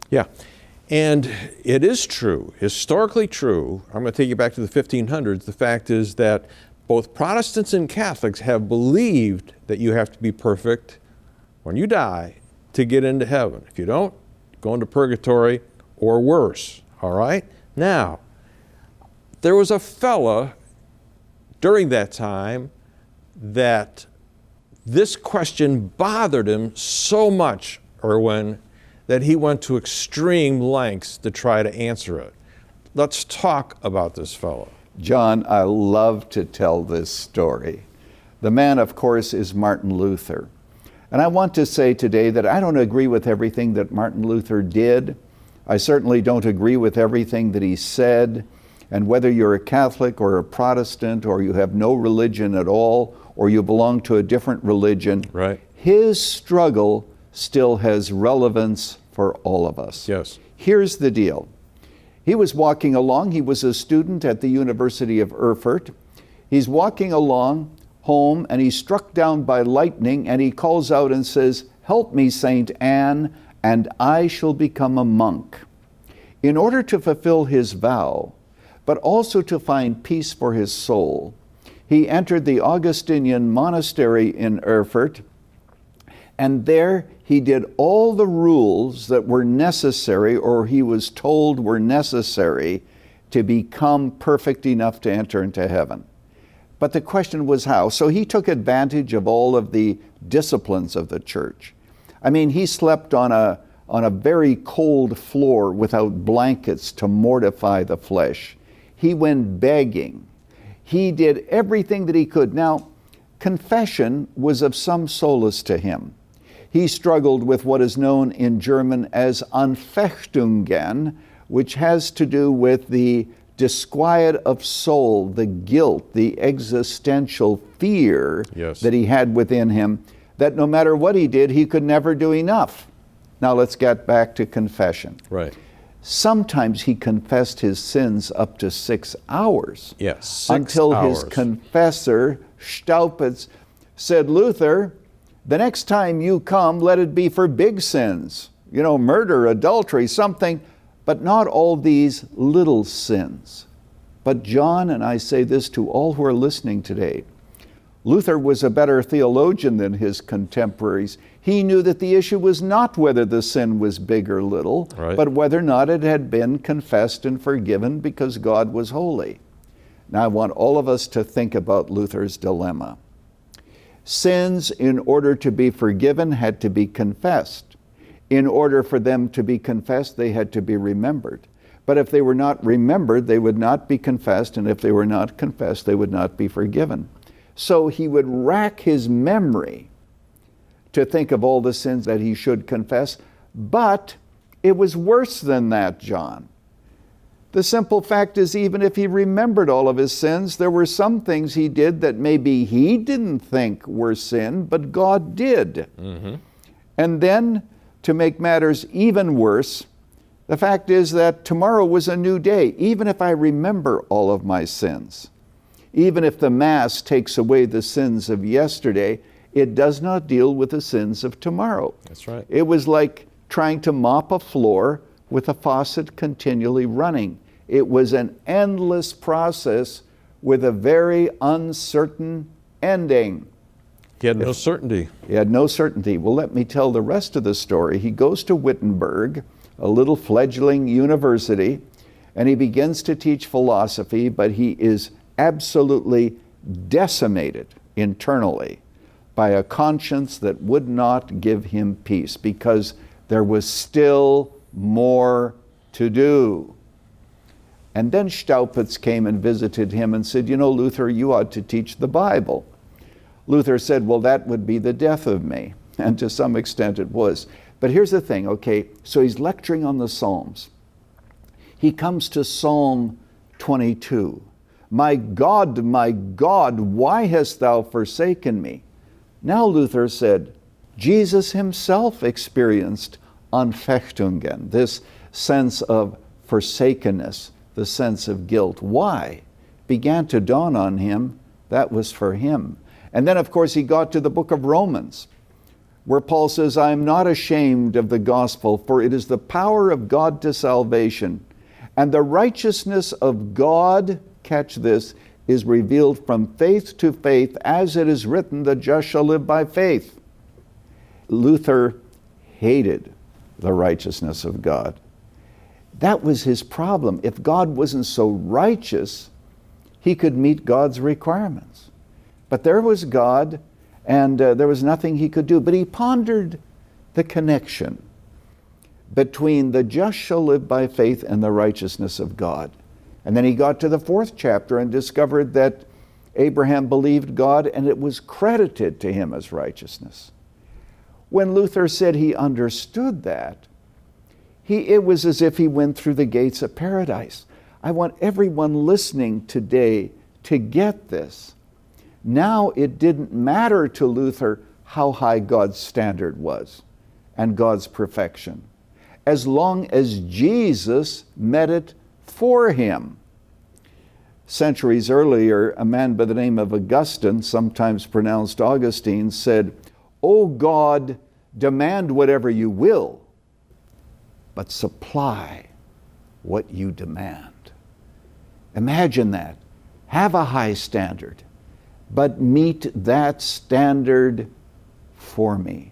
Yeah. And it is true, historically true. I'm going to take you back to the 1500s. The fact is that both Protestants and Catholics have believed that you have to be perfect when you die to get into heaven. If you don't, go into purgatory or worse. All right? Now, there was a fella during that time that this question bothered him so much, Erwin, that he went to extreme lengths to try to answer it. Let's talk about this fellow. John, I love to tell this story. The man, of course, is Martin Luther. And I want to say today that I don't agree with everything that Martin Luther did. I certainly don't agree with everything that he said. And whether you're a Catholic or a Protestant, or you have no religion at all, or you belong to a different religion, right, his struggle still has relevance for all of us. Yes. Here's the deal. He was walking along. He was a student at the University of Erfurt. He's walking along home, and he's struck down by lightning, and he calls out and says, "Help me, Saint Anne, and I shall become a monk." In order to fulfill his vow, but also to find peace for his soul, he entered the Augustinian monastery in Erfurt, and there he did all the rules that were necessary, or he was told were necessary, to become perfect enough to enter into heaven. But the question was how. So he took advantage of all of the disciplines of the church. I mean, he slept on a very cold floor without blankets to mortify the flesh. He went begging. He did everything that he could. Now, confession was of some solace to him. He struggled with what is known in German as ANFECHTUNGEN, which has to do with the disquiet of soul, the guilt, the existential fear that he had within him, that no matter what he did, he could never do enough. Now let's get back to confession. Right. Sometimes he confessed his sins up to 6 hours. Yes, 6 until hours. His confessor, Staupitz, said, "Luther, the next time you come, let it be for big sins. You know, murder, adultery, something, but not all these little sins." But John, and I say this to all who are listening today, Luther was a better theologian than his contemporaries. He knew that the issue was not whether the sin was big or little, but whether or not it had been confessed and forgiven, because God was holy. Now I want all of us to think about Luther's dilemma. Sins, in order to be forgiven, had to be confessed. In order for them to be confessed, they had to be remembered. But if they were not remembered, they would not be confessed, and if they were not confessed, they would not be forgiven. So he would rack his memory to think of all the sins that he should confess, but it was worse than that, John. The simple fact is, even if he remembered all of his sins, there were some things he did that maybe he didn't think were sin, but God did. Mm-hmm. And then, to make matters even worse, the fact is that tomorrow was a new day, even if I remember all of my sins. Even if the Mass takes away the sins of yesterday, it does not deal with the sins of tomorrow. That's right. It was like trying to mop a floor with a faucet continually running. It was an endless process with a very uncertain ending. He had no certainty. He had no certainty. Well, let me tell the rest of the story. He goes to Wittenberg, a little fledgling university, and he begins to teach philosophy, but he is absolutely decimated internally by a conscience that would not give him peace, because there was still more to do. And then Staupitz came and visited him and said, "You know, Luther, you ought to teach the Bible." Luther said, "Well, that would be the death of me." And to some extent it was. But here's the thing, okay, so he's lecturing on the Psalms. He comes to Psalm 22. My God, why hast thou forsaken me?" Now Luther said, Jesus himself experienced ANFECHTUNGEN, this sense of forsakenness, the sense of guilt. Why? Began to dawn on him that was for him. And then, of course, he got to the book of Romans, where Paul says, I am not ashamed of the gospel, for it is the power of God to salvation. And the righteousness of God, catch this, is revealed from faith to faith, as it is written, the just shall live by faith. Luther hated the righteousness of God. That was his problem. If God wasn't so righteous, he could meet God's requirements. But there was God, and there was nothing he could do. But he pondered the connection between the just shall live by faith and the righteousness of God. And then he got to the 4th chapter and discovered that Abraham believed God and it was credited to him as righteousness. When Luther said he understood that, it was as if he went through the gates of paradise. I want everyone listening today to get this. Now it didn't matter to Luther how high God's standard was and God's perfection, as long as Jesus met it for him. Centuries earlier, a man by the name of Augustine, sometimes pronounced Augustine, said, O God, demand whatever you will, but supply what you demand. Imagine that. Have a high standard, but meet that standard for me.